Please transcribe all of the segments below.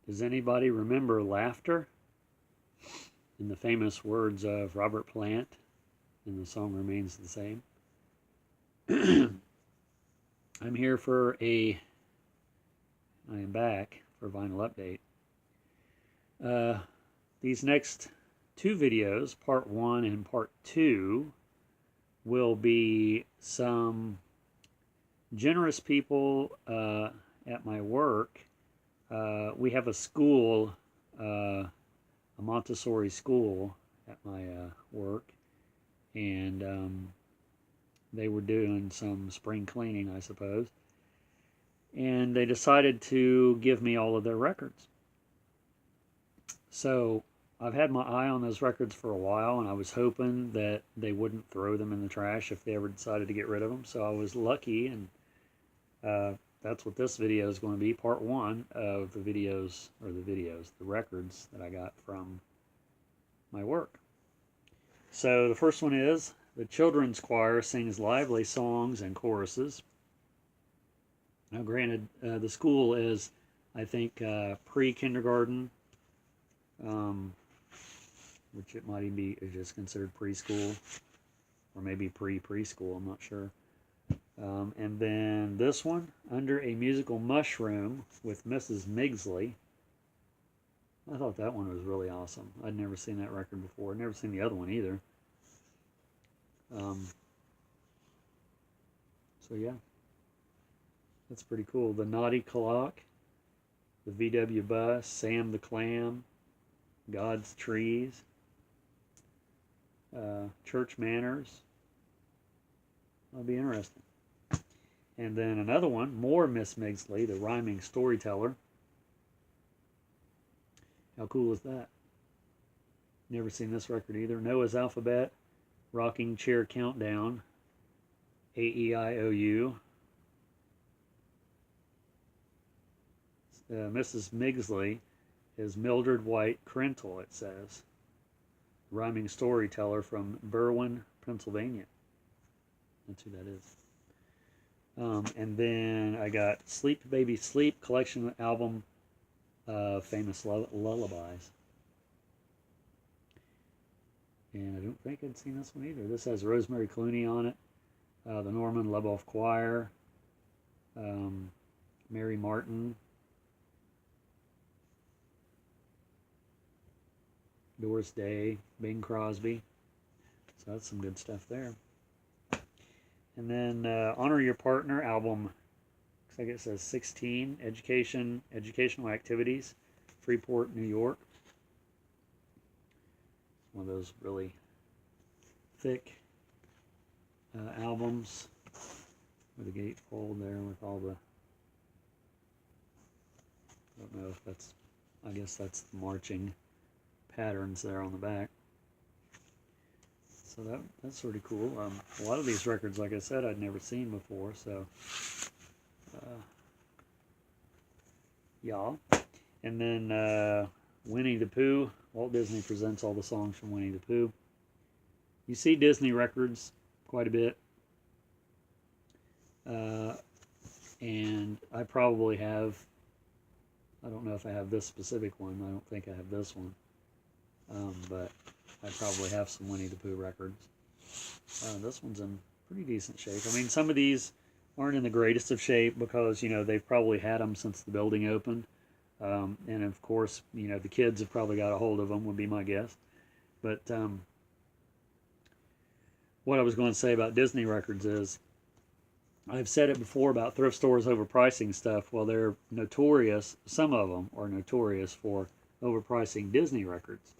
Does anybody remember Laughter? In the famous words of Robert Plant, and the song remains the same. I'm here for I am back for Vinyl Update. These next two videos, part 1 and part 2, will be some generous people at my work. We have a school, a Montessori school at my work, and they were doing some spring cleaning, I suppose, and they decided to give me all of their records. So I've had my eye on those records for a while, and I was hoping that they wouldn't throw them in the trash if they ever decided to get rid of them. So I was lucky, and that's what this video is going to be, part 1 of the records that I got from my work. So the first one is, the children's choir sings lively songs and choruses. Now granted, the school is, I think, pre-kindergarten, which it might even be just considered preschool, or maybe pre-preschool, I'm not sure. And then this one, Under a Musical Mushroom with Mrs. Migsley. I thought that one was really awesome. I'd never seen that record before. I'd never seen the other one either. So yeah, that's pretty cool. The Naughty Clock, the VW Bus, Sam the Clam, God's Trees, Church Manners. That'll be interesting. And then another one, more Miss Migsley, the Rhyming Storyteller. How cool is that? Never seen this record either. Noah's Alphabet, Rocking Chair Countdown, A-E-I-O-U. Mrs. Migsley is Mildred White Crentle, it says. Rhyming Storyteller from Berwyn, Pennsylvania. That's who that is. And then I got Sleep Baby Sleep collection album, famous lullabies. And I don't think I'd seen this one either. This has Rosemary Clooney on it, the Norman Leboff Choir, Mary Martin, Doris Day, Bing Crosby. So that's some good stuff there. And then Honor Your Partner album, looks like it says 16, Educational Activities, Freeport, New York. One of those really thick albums with a gatefold there with all the, I don't know if that's, I guess that's the marching patterns there on the back. So that's sort of cool. A lot of these records, like I said, I'd never seen before, so yeah. And then Winnie the Pooh. Walt Disney presents all the songs from Winnie the Pooh. You see Disney records quite a bit. And I probably have, I don't know if I have this specific one. I don't think I have this one. But I probably have some Winnie the Pooh records. This one's in pretty decent shape. I mean, some of these aren't in the greatest of shape because, you know, they've probably had them since the building opened. And of course, you know, the kids have probably got a hold of them, would be my guess. But what I was going to say about Disney records is, I've said it before about thrift stores overpricing stuff. Well, they're notorious, some of them are notorious for overpricing Disney records.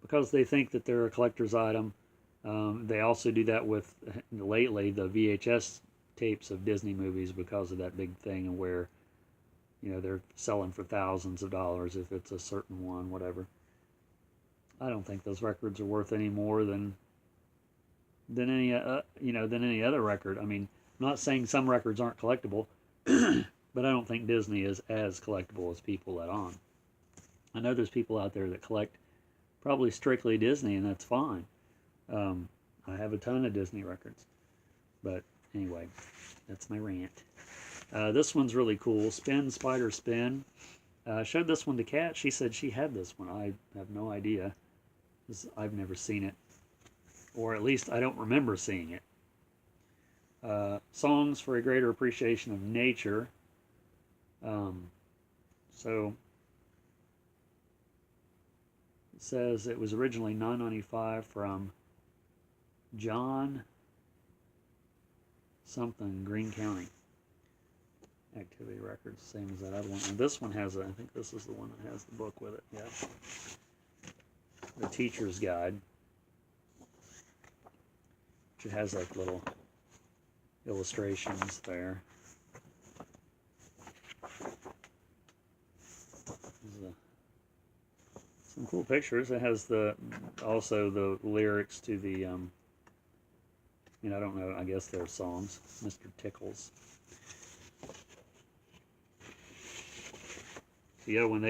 Because they think that they're a collector's item. They also do that with, lately, the VHS tapes of Disney movies because of that big thing and where, you know, they're selling for thousands of dollars if it's a certain one, whatever. I don't think those records are worth any more than any than any other record. I mean, I'm not saying some records aren't collectible, but I don't think Disney is as collectible as people let on. I know there's people out there that collect probably strictly Disney, and that's fine. I have a ton of Disney records. But anyway, that's my rant. This one's really cool. Spin, Spider, Spin. I showed this one to Kat. She said she had this one. I have no idea. I've never seen it, or at least I don't remember seeing it. Songs for a Greater Appreciation of Nature. So it says it was originally $9.95 from John something, Greene County. Activity records, same as that other one. And this one has, I think this is the one that has the book with it. Yeah. The teacher's guide. It has like little illustrations there. Some cool pictures. It has also the lyrics to the, I don't know, I guess they're songs. Mr. Tickles. Yeah, when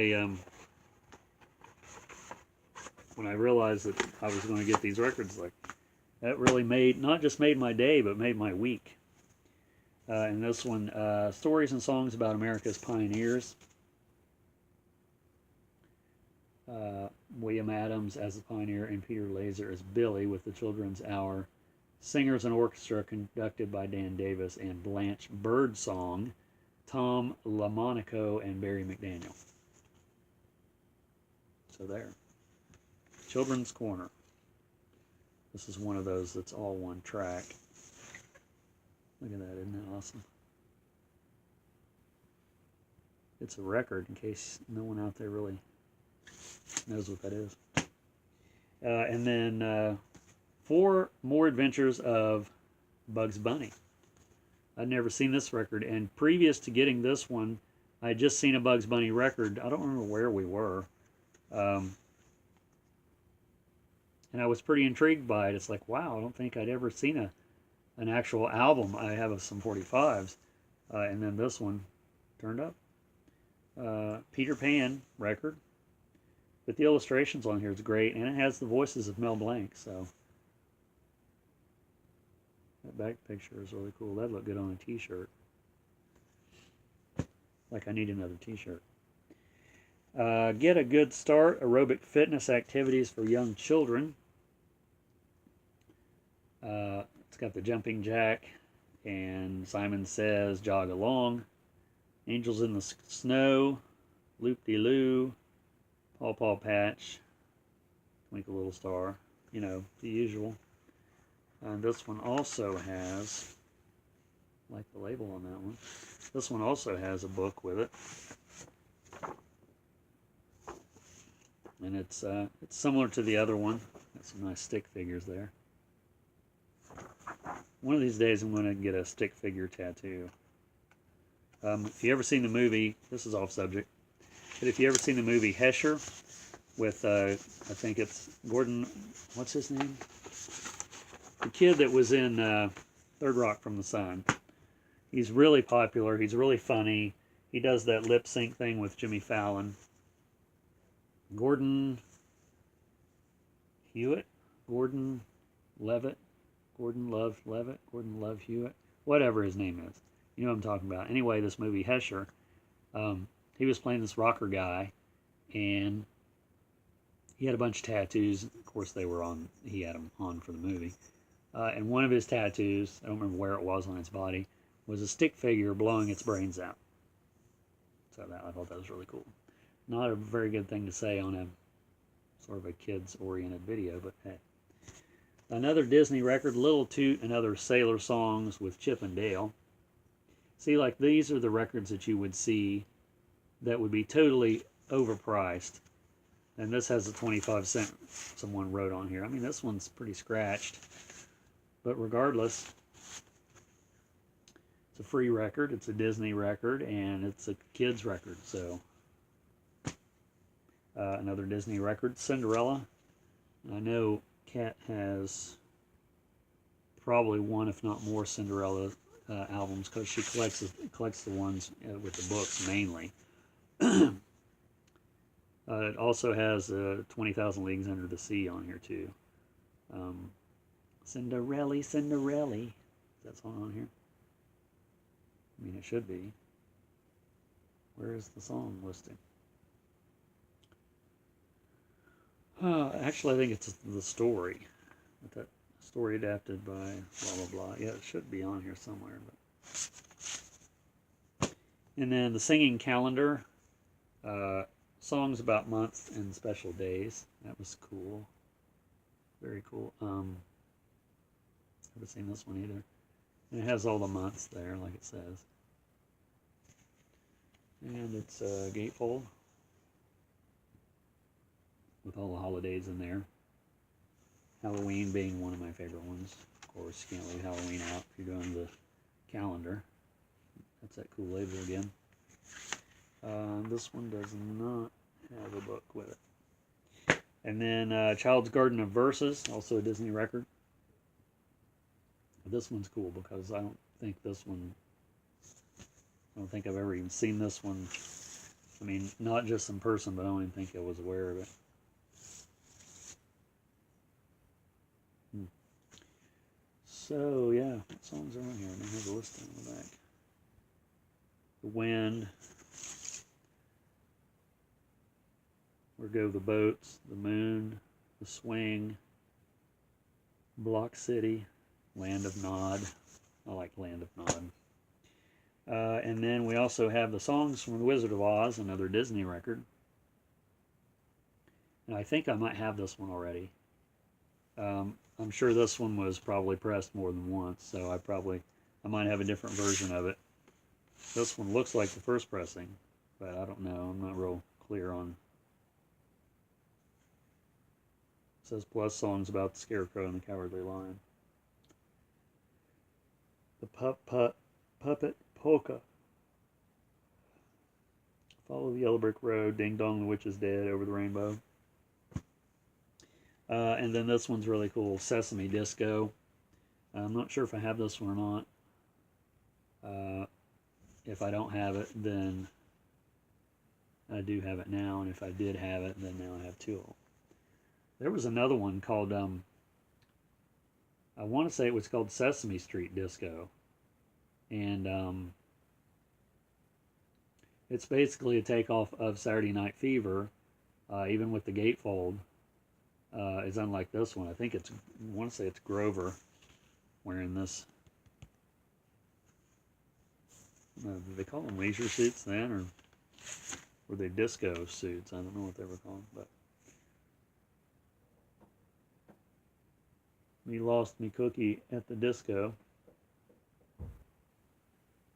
I realized that I was going to get these records, like, that really not just made my day, but made my week. And this one, Stories and Songs About America's Pioneers. William Adams as the pioneer and Peter Laser as Billy with the Children's Hour. Singers and orchestra conducted by Dan Davis, and Blanche Birdsong, Tom LaMonaco, and Barry McDaniel. So there. Children's Corner. This is one of those that's all one track. Look at that, isn't that awesome? It's a record, in case no one out there really knows what that is. And then 4 More Adventures of Bugs Bunny. I'd never seen this record, and previous to getting this one, I had just seen a Bugs Bunny record. I don't remember where we were. And I was pretty intrigued by it. It's like, wow, I don't think I'd ever seen an actual album. I have some 45s. And then this one turned up. Peter Pan record. But the illustrations on here is great, and it has the voices of Mel Blanc, so that back picture is really cool. That'd look good on a t-shirt. Like I need another t-shirt. Get a Good Start, aerobic fitness activities for young children. It's got the jumping jack, and Simon Says, Jog Along, Angels in the Snow, Loop-de-Loo, Paw Paw Patch, Twinkle Little Star, the usual. And this one also has, I like the label on that one, this one also has a book with it. And it's similar to the other one. Got some nice stick figures there. One of these days I'm going to get a stick figure tattoo. If you ever seen the movie, this is off subject, but if you ever seen the movie Hesher with, I think it's Gordon, what's his name? The kid that was in Third Rock from the Sun. He's really popular. He's really funny. He does that lip sync thing with Jimmy Fallon. Gordon Hewitt? Gordon Levitt? Gordon Love Levitt? Gordon Love Hewitt? Whatever his name is. You know what I'm talking about. Anyway, this movie, Hesher, he was playing this rocker guy, and he had a bunch of tattoos. Of course, he had them on for the movie. And one of his tattoos, I don't remember where it was on his body, was a stick figure blowing its brains out. So I thought that was really cool. Not a very good thing to say on a sort of a kids-oriented video, but hey. Another Disney record, Little Toot and Other Sailor Songs with Chip and Dale. See, like, these are the records that you would see that would be totally overpriced. And this has a 25-cent someone wrote on here. I mean, this one's pretty scratched. But regardless, it's a free record, it's a Disney record, and it's a kid's record. So, another Disney record, Cinderella. I know Kat has probably one, if not more, Cinderella albums, because she collects the ones with the books mainly. It also has 20,000 Leagues Under the Sea on here too. Cinderella, Cinderella. Is that song on here? I mean, it should be. Where is the song listed? Actually, I think it's the story. That story adapted by blah blah blah. Yeah, it should be on here somewhere. But. And then the singing calendar, songs about months and special days. That was cool. Very cool. Haven't seen this one either. And it has all the months there, like it says. And it's a gatefold with all the holidays in there. Halloween being one of my favorite ones. Of course, you can't leave Halloween out if you're doing the calendar. That's that cool label again. This one does not have a book with it. And then Child's Garden of Verses, also a Disney record. This one's cool because I don't think I've ever even seen this one. I mean, not just in person, but I don't even think I was aware of it. So, yeah, what songs are on here? I have a list on the back. The Wind. Where Go the Boats. The Moon. The Swing. Block City. Land of Nod. I like Land of Nod. And then we also have the songs from The Wizard of Oz, another Disney record. And I think I might have this one already. I'm sure this one was probably pressed more than once, so I might have a different version of it. This one looks like the first pressing, but I don't know. I'm not real clear on. It says plus songs about the Scarecrow and the Cowardly Lion. The Puppet Polka. Follow the Yellow Brick Road. Ding Dong, the Witch is Dead. Over the Rainbow. And then this one's really cool. Sesame Disco. I'm not sure if I have this one or not. If I don't have it, then I do have it now. And if I did have it, then now I have two of them. There was another one called, I want to say it was called Sesame Street Disco. And it's basically a takeoff of Saturday Night Fever, even with the gatefold. Is unlike this one. I want to say it's Grover wearing this. Did they call them leisure suits then, or were they disco suits? I don't know what they were called, but. Me lost me cookie at the disco.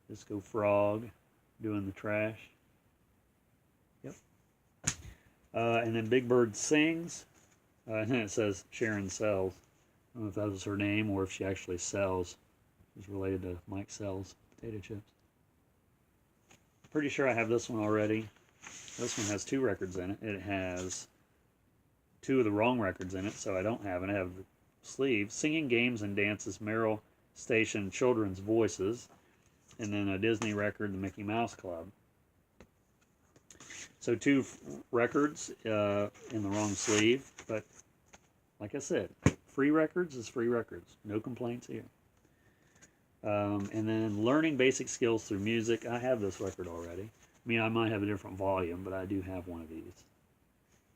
Disco Frog doing the trash. Yep. And then Big Bird Sings. And then it says Sharon Sells. I don't know if that was her name or if she actually sells. She's related to Mike Sells potato chips. Pretty sure I have this one already. This one has two records in it. It has two of the wrong records in it, so I don't have it. I have the sleeve. Singing Games and Dances, Merrill Station Children's Voices. And then a Disney record, The Mickey Mouse Club. So two records in the wrong sleeve, but like I said, free records is free records. No complaints here. And then Learning Basic Skills Through Music. I have this record already. I mean, I might have a different volume, but I do have one of these.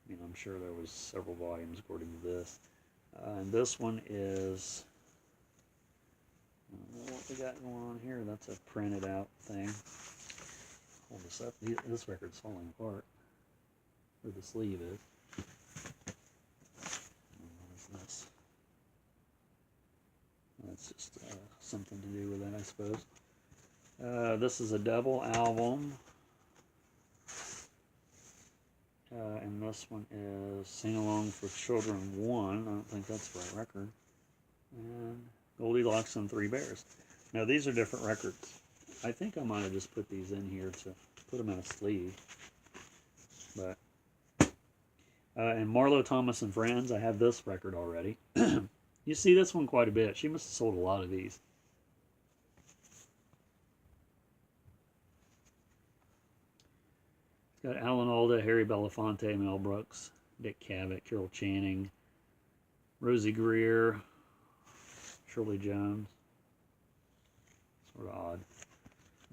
I mean, I'm sure there was several volumes according to this. And this one is, I don't know what we got going on here. That's a printed out thing. Hold this up. This record's falling apart. Where the sleeve is. What is this? That's just something to do with it, I suppose. This is a double album. And this one is Sing Along for Children 1. I don't think that's the right record. And Goldilocks and Three Bears. Now, these are different records. I think I might have just put these in here to put them in a sleeve. But, and Marlo Thomas and Friends, I have this record already. You see this one quite a bit. She must have sold a lot of these. It's got Alan Alda, Harry Belafonte, Mel Brooks, Dick Cavett, Carol Channing, Rosie Greer, Shirley Jones. Sort of odd.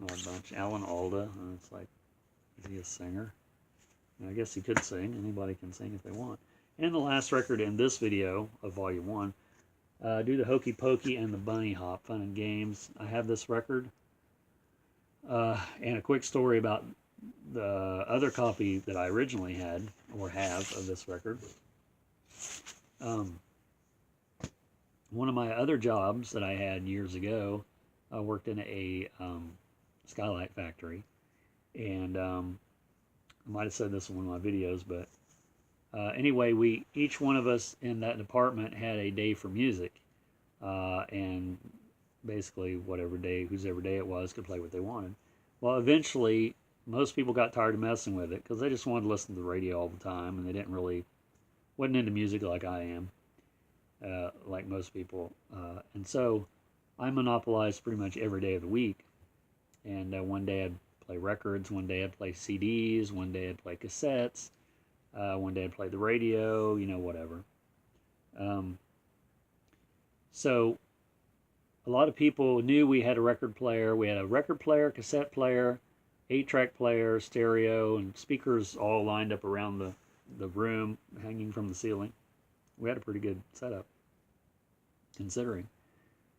Odd bunch. Alan Alda. And it's like, is he a singer? I guess he could sing. Anybody can sing if they want. And the last record in this video of Volume 1, do the Hokey Pokey and the Bunny Hop, Fun and Games. I have this record. And a quick story about the other copy that I originally had, or have, of this record. One of my other jobs that I had years ago, I worked in a skylight factory. And I might have said this in one of my videos, but anyway, each one of us in that department had a day for music. And basically, whatever day it was, could play what they wanted. Well, eventually, most people got tired of messing with it because they just wanted to listen to the radio all the time, and they wasn't into music like I am, like most people. And so I monopolized pretty much every day of the week. And one day I'd play records, one day I'd play CDs, one day I'd play cassettes, one day I'd play the radio, whatever. So a lot of people knew we had a record player. We had a record player, cassette player, 8-track player, stereo, and speakers all lined up around the room, hanging from the ceiling. We had a pretty good setup, considering.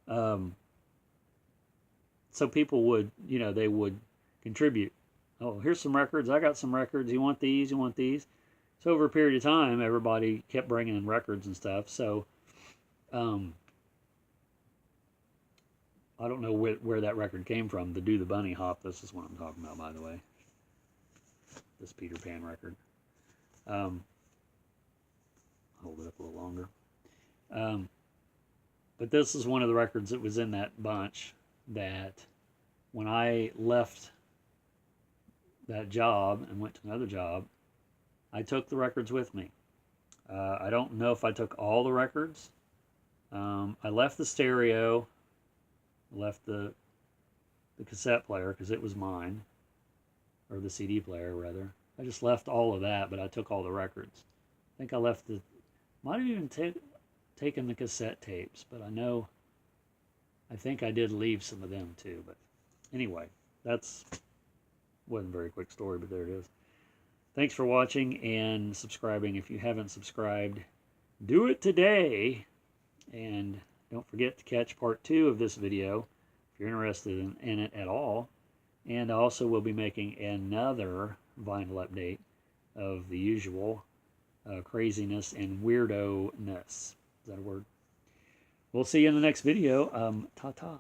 So people would, they would contribute. Oh, here's some records. I got some records. You want these? You want these? So over a period of time, everybody kept bringing in records and stuff. So I don't know where that record came from, the Do the Bunny Hop. This is what I'm talking about, by the way. This Peter Pan record. Hold it up a little longer. But this is one of the records that was in that bunch that when I left that job and went to another job, I took the records with me. I don't know if I took all the records. I left the stereo, left the cassette player because it was mine, or the CD player rather. I just left all of that, but I took all the records. I think I left might have even taken the cassette tapes, but I think I did leave some of them too. But anyway, wasn't a very quick story, but there it is. Thanks for watching and subscribing. If you haven't subscribed, do it today. And don't forget to catch part 2 of this video if you're interested in it at all. And I also will be making another vinyl update of the usual craziness and weirdo-ness. Is that a word? We'll see you in the next video. Ta-ta.